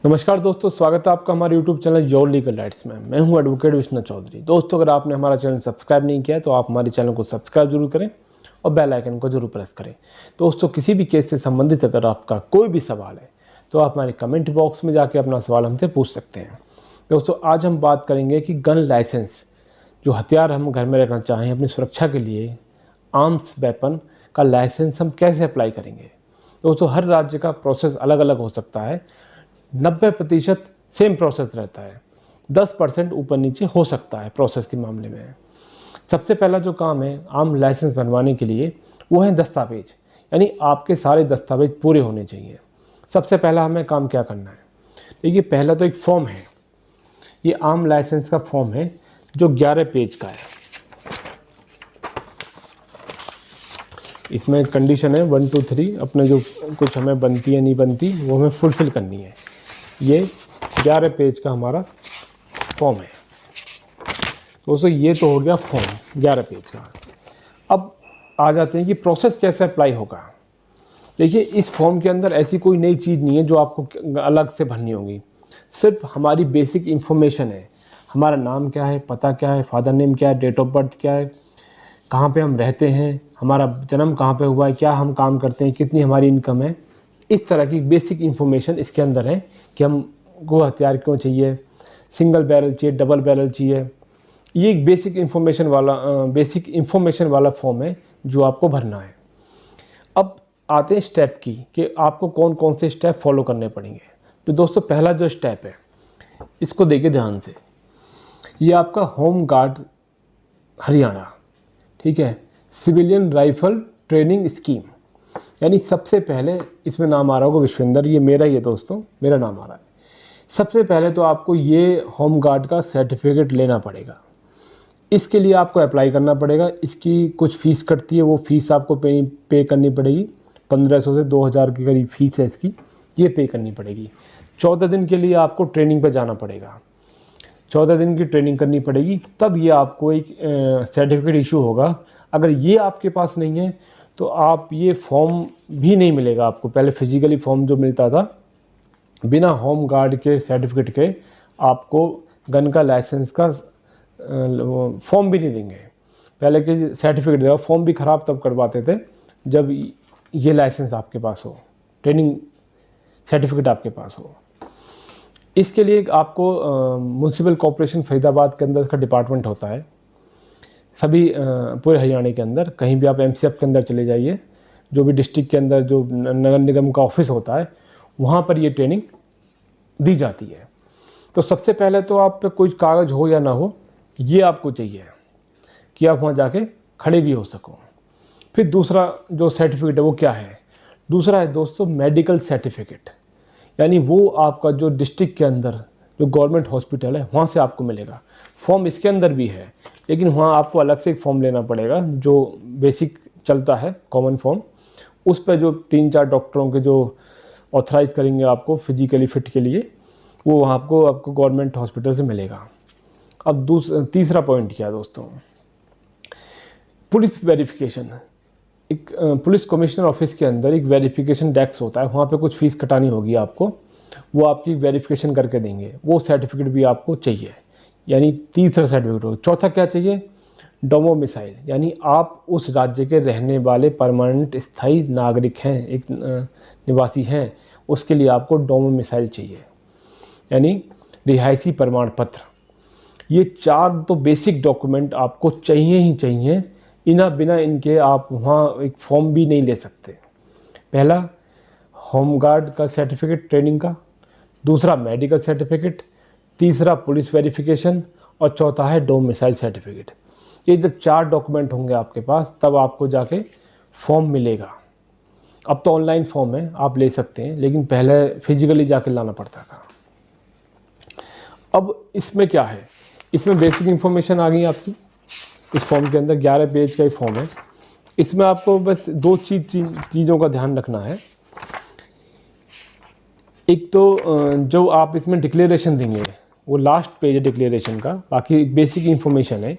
नमस्कार दोस्तों, स्वागत है आपका हमारे YouTube channel your legal rights में। मैं हूं एडवोकेट विष्णु चौधरी। दोस्तों, अगर आपने हमारा चैनल सब्सक्राइब नहीं किया है तो आप हमारे चैनल को सब्सक्राइब जरूर करें और बेल आइकन को जरूर प्रेस करें। दोस्तों, किसी भी केस से संबंधित अगर आपका कोई भी सवाल है तो आप हमारे कमेंट बॉक्स में जाके अपना सवाल हमसे पूछ सकते हैं। दोस्तों, आज हम बात करेंगे कि गन लाइसेंस, जो हथियार हम घर में रखना चाहें अपनी सुरक्षा के लिए, आर्म्स वेपन का लाइसेंस हम कैसे अप्लाई करेंगे। दोस्तों, हर राज्य का प्रोसेस अलग अलग हो सकता है। 90% सेम प्रोसेस रहता है, 10% ऊपर नीचे हो सकता है प्रोसेस के मामले में। सबसे पहला जो काम है आर्म लाइसेंस बनवाने के लिए वो है दस्तावेज, यानी आपके सारे दस्तावेज पूरे होने चाहिए। सबसे पहला हमें काम क्या करना है, देखिए पहला तो एक फॉर्म है। ये आर्म लाइसेंस का फॉर्म है जो 11 पेज का है। इसमें कंडीशन है 1 2 3, अपने जो कुछ हमें बनती है नहीं बनती वो हमें फुलफिल करनी है। ये 11 पेज का हमारा फॉर्म है। दोस्तों, ये तो हो गया फॉर्म 11 पेज का। अब आ जाते हैं कि प्रोसेस कैसे अप्लाई होगा। देखिए, इस फॉर्म के अंदर ऐसी कोई नई चीज़ नहीं है जो आपको अलग से भरनी होगी। सिर्फ हमारी बेसिक इन्फॉर्मेशन है। हमारा नाम क्या है, पता क्या है, फादर नेम क्या है, डेट ऑफ बर्थ क्या है, कहाँ पे हम रहते हैं, हमारा जन्म कहाँ पे हुआ है, क्या हम काम करते हैं, कितनी हमारी इनकम है। इस तरह की बेसिक इन्फॉर्मेशन इसके अंदर है कि हमको हथियार क्यों चाहिए, सिंगल बैरल चाहिए, डबल बैरल चाहिए। ये एक बेसिक इन्फॉर्मेशन वाला फॉर्म है जो आपको भरना है। अब आते हैं स्टेप की कि आपको कौन कौन से स्टेप फॉलो करने पड़ेंगे। तो दोस्तों, पहला जो स्टेप है इसको देखिए ध्यान से। ये आपका होम गार्ड हरियाणा, ठीक है, सिविलियन राइफल ट्रेनिंग स्कीम, यानी सबसे पहले इसमें नाम आ रहा होगा विश्वेंद्र, ये मेरा ही है दोस्तों, मेरा नाम आ रहा है। सबसे पहले तो आपको ये होम गार्ड का सर्टिफिकेट लेना पड़ेगा। इसके लिए आपको अप्लाई करना पड़ेगा। इसकी कुछ फ़ीस कटती है, वो फ़ीस आपको पे करनी पड़ेगी। 1500 से 2000 के करीब फ़ीस है इसकी, ये पे करनी पड़ेगी। 14 दिन के लिए आपको ट्रेनिंग पर जाना पड़ेगा। 14 दिन की ट्रेनिंग करनी पड़ेगी, तब ये आपको एक सर्टिफिकेट इशू होगा। अगर ये आपके पास नहीं है तो आप ये फॉर्म भी नहीं मिलेगा आपको। पहले फिजिकली फॉर्म जो मिलता था, बिना होम गार्ड के सर्टिफिकेट के आपको गन का लाइसेंस का फॉर्म भी नहीं देंगे। पहले के सर्टिफिकेट देगा, फॉर्म भी ख़राब तब करवाते थे जब ये लाइसेंस आपके पास हो, ट्रेनिंग सर्टिफिकेट आपके पास हो। इसके लिए आपको म्यूनसिपल कॉर्पोरेशन फरीदाबाद के अंदर इसका डिपार्टमेंट होता है। सभी पूरे हरियाणा के अंदर कहीं भी आप MCF के अंदर चले जाइए, जो भी डिस्ट्रिक्ट के अंदर जो नगर निगम का ऑफिस होता है, वहाँ पर ये ट्रेनिंग दी जाती है। तो सबसे पहले तो आप पे कोई कागज़ हो या ना हो, ये आपको चाहिए कि आप वहाँ जाके खड़े भी हो सको। फिर दूसरा जो सर्टिफिकेट है वो क्या है, दूसरा है दोस्तों मेडिकल सर्टिफिकेट, यानी वो आपका जो डिस्ट्रिक्ट के अंदर जो गवर्नमेंट हॉस्पिटल है वहाँ से आपको मिलेगा। फॉर्म इसके अंदर भी है, लेकिन वहाँ आपको अलग से एक फॉर्म लेना पड़ेगा जो बेसिक चलता है, कॉमन फॉर्म। उस पर जो 3-4 डॉक्टरों के जो ऑथराइज़ करेंगे आपको फिजिकली फिट के लिए, वो वहाँ आपको गवर्नमेंट हॉस्पिटल से मिलेगा। अब तीसरा पॉइंट क्या है दोस्तों, पुलिस वेरिफिकेशन। एक पुलिस कमिश्नर ऑफिस के अंदर एक वेरिफिकेशन डेस्क होता है, वहाँ पे कुछ फ़ीस कटानी होगी आपको, वो आपकी वेरिफिकेशन करके देंगे। वो सर्टिफिकेट भी आपको चाहिए, यानी तीसरा सर्टिफिकेट हो। चौथा क्या चाहिए, डोमिसाइल, यानी आप उस राज्य के रहने वाले परमानेंट स्थायी नागरिक हैं, एक निवासी हैं, उसके लिए आपको डोमिसाइल चाहिए, यानी रिहायशी प्रमाण पत्र। ये 4 तो बेसिक डॉक्यूमेंट आपको चाहिए ही चाहिए। बिना इनके आप वहाँ एक फॉर्म भी नहीं ले सकते। पहला होम गार्ड का सर्टिफिकेट ट्रेनिंग का, दूसरा मेडिकल सर्टिफिकेट, तीसरा पुलिस वेरिफिकेशन और चौथा है डोमिसाइल सर्टिफिकेट। ये जब 4 डॉक्यूमेंट होंगे आपके पास तब आपको जाके फॉर्म मिलेगा। अब तो ऑनलाइन फॉर्म है, आप ले सकते हैं, लेकिन पहले फिजिकली जाके लाना पड़ता था। अब इसमें क्या है, इसमें बेसिक इन्फॉर्मेशन आ गई आपकी। इस फॉर्म के अंदर 11 पेज का ही फॉर्म है। इसमें आपको बस 2 चीज़ों का ध्यान रखना है। एक तो जो आप इसमें डिक्लेरेशन देंगे वो लास्ट पेज है डिक्लेरेशन का, बाकी बेसिक इन्फॉर्मेशन है।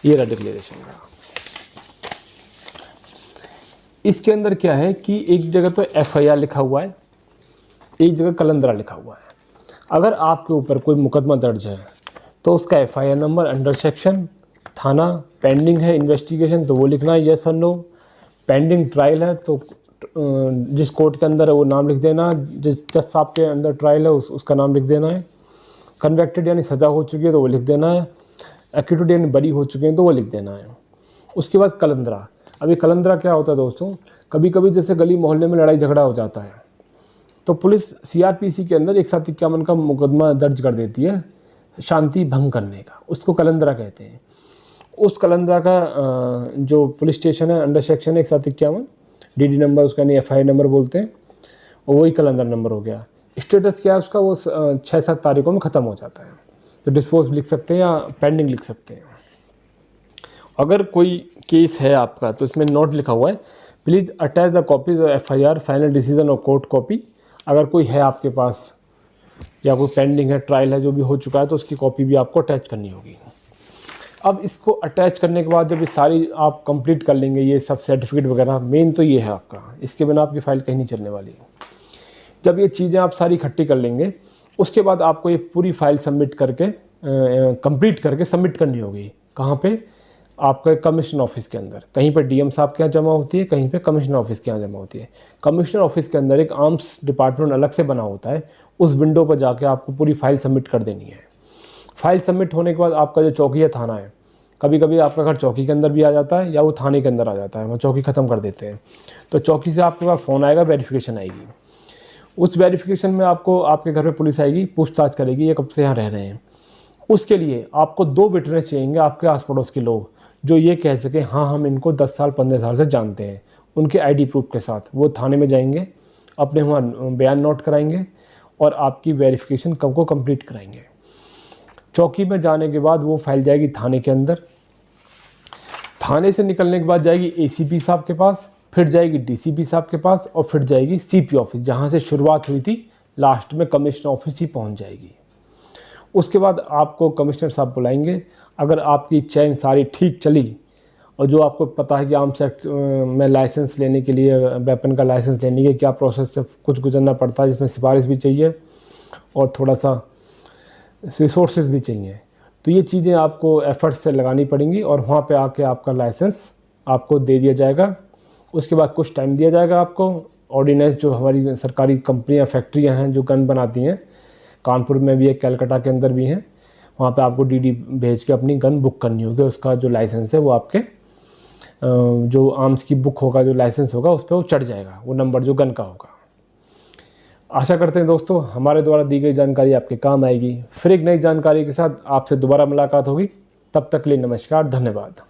ये रहा डिक्लेरेशन का। इसके अंदर क्या है कि एक जगह तो FIR लिखा हुआ है, एक जगह कलंदरा लिखा हुआ है। अगर आपके ऊपर कोई मुकदमा दर्ज है तो उसका FIR नंबर, अंडर सेक्शन, थाना, पेंडिंग है इन्वेस्टिगेशन तो वो लिखना है येस और नो, पेंडिंग ट्रायल है तो जिस कोर्ट के अंदर है वो नाम लिख देना, जिस जज साहब के अंदर ट्रायल है उसका नाम लिख देना है, कन्वेक्टेड यानी सज़ा हो चुकी है तो वो लिख देना है, एक्यूटेड यानी बरी हो चुके हैं तो वो लिख देना है। उसके बाद कलंदरा। अभी कलंदरा क्या होता है दोस्तों, कभी कभी जैसे गली मोहल्ले में लड़ाई झगड़ा हो जाता है तो पुलिस CRPC के अंदर 151 का मुकदमा दर्ज कर देती है शांति भंग करने का, उसको कलंदरा कहते हैं। उस कलंदरा का जो पुलिस स्टेशन है, अंडर सेक्शन है 151, DD नंबर उसका नहीं FIR नंबर बोलते हैं, और वही कलंदर नंबर हो गया। स्टेटस क्या है उसका, वो 6-7 तारीखों में ख़त्म हो जाता है, तो डिस्पोज लिख सकते हैं या पेंडिंग लिख सकते हैं। अगर कोई केस है आपका तो इसमें नोट लिखा हुआ है, please attach the copies of FIR, final decision और कोर्ट कॉपी। अगर कोई है आपके पास या कोई पेंडिंग है, ट्रायल है, जो भी हो चुका है तो उसकी कॉपी भी आपको अटैच करनी होगी। अब इसको अटैच करने के बाद जब ये सारी आप कंप्लीट कर लेंगे, ये सब सर्टिफिकेट वगैरह, मेन तो ये है आपका, इसके बिना आपकी फ़ाइल कहीं नहीं चलने वाली। जब ये चीज़ें आप सारी इकट्ठी कर लेंगे उसके बाद आपको ये पूरी फाइल सबमिट करके कंप्लीट करके सबमिट करनी होगी। कहाँ पे? आपका कमिश्नर ऑफिस के अंदर। कहीं पे DM साहब के यहाँ जमा होती है, कहीं पे कमिश्नर ऑफिस के यहाँ जमा होती है। कमिश्नर ऑफिस के अंदर एक आर्म्स डिपार्टमेंट अलग से बना होता है, उस विंडो पर जाके आपको पूरी फाइल सबमिट कर देनी है। फाइल सबमिट होने के बाद आपका जो चौकी है, थाना है, कभी कभी आपका घर चौकी के अंदर भी आ जाता है या वो थाने के अंदर आ जाता है, वहाँ चौकी ख़त्म कर देते हैं, तो चौकी से आपके पास फ़ोन आएगा, वेरिफिकेशन आएगी। उस वेरिफिकेशन में आपको आपके घर पे पुलिस आएगी, पूछताछ करेगी ये कब से यहाँ रह रहे हैं। उसके लिए आपको 2 विटनेस चाहिए आपके आस पड़ोस के लोग, जो ये कह सके हाँ हम इनको 10 साल 15 साल से जानते हैं, उनके ID प्रूफ के साथ। वो थाने में जाएंगे, अपने वहाँ बयान नोट कराएंगे और आपकी वेरिफिकेशन कब को कंप्लीट कराएंगे। चौकी में जाने के बाद वो फाइल जाएगी थाने के अंदर, थाने से निकलने के बाद जाएगी ACP साहब के पास, फिर जाएगी DCP साहब के पास और फिर जाएगी CP ऑफिस, जहाँ से शुरुआत हुई थी लास्ट में कमिश्नर ऑफिस ही पहुँच जाएगी। उसके बाद आपको कमिश्नर साहब बुलाएंगे। अगर आपकी चैन सारी ठीक चली और जो आपको पता है कि आर्म्स एक्ट में लाइसेंस लेने के लिए, वेपन का लाइसेंस लेने के क्या प्रोसेस से कुछ गुजरना पड़ता है, जिसमें सिफारिश भी चाहिए और थोड़ा सा रिसोर्सेज भी चाहिए, तो ये चीज़ें आपको एफर्ट्स से लगानी पड़ेंगी और वहाँ पे आके आपका लाइसेंस आपको दे दिया जाएगा। उसके बाद कुछ टाइम दिया जाएगा आपको। ऑर्डिनेंस जो हमारी सरकारी कंपनियाँ, फैक्ट्रियाँ हैं जो गन बनाती हैं, कानपुर में भी है, कलकत्ता के अंदर भी हैं, वहाँ पे आपको DD भेज के अपनी गन बुक करनी होगी। उसका जो लाइसेंस है वो आपके जो आर्म्स की बुक होगा, जो लाइसेंस होगा उस पर वो चढ़ जाएगा, वो नंबर जो गन का होगा। आशा करते हैं दोस्तों हमारे द्वारा दी गई जानकारी आपके काम आएगी। फिर एक नई जानकारी के साथ आपसे दोबारा मुलाकात होगी। तब तक के लिए नमस्कार, धन्यवाद।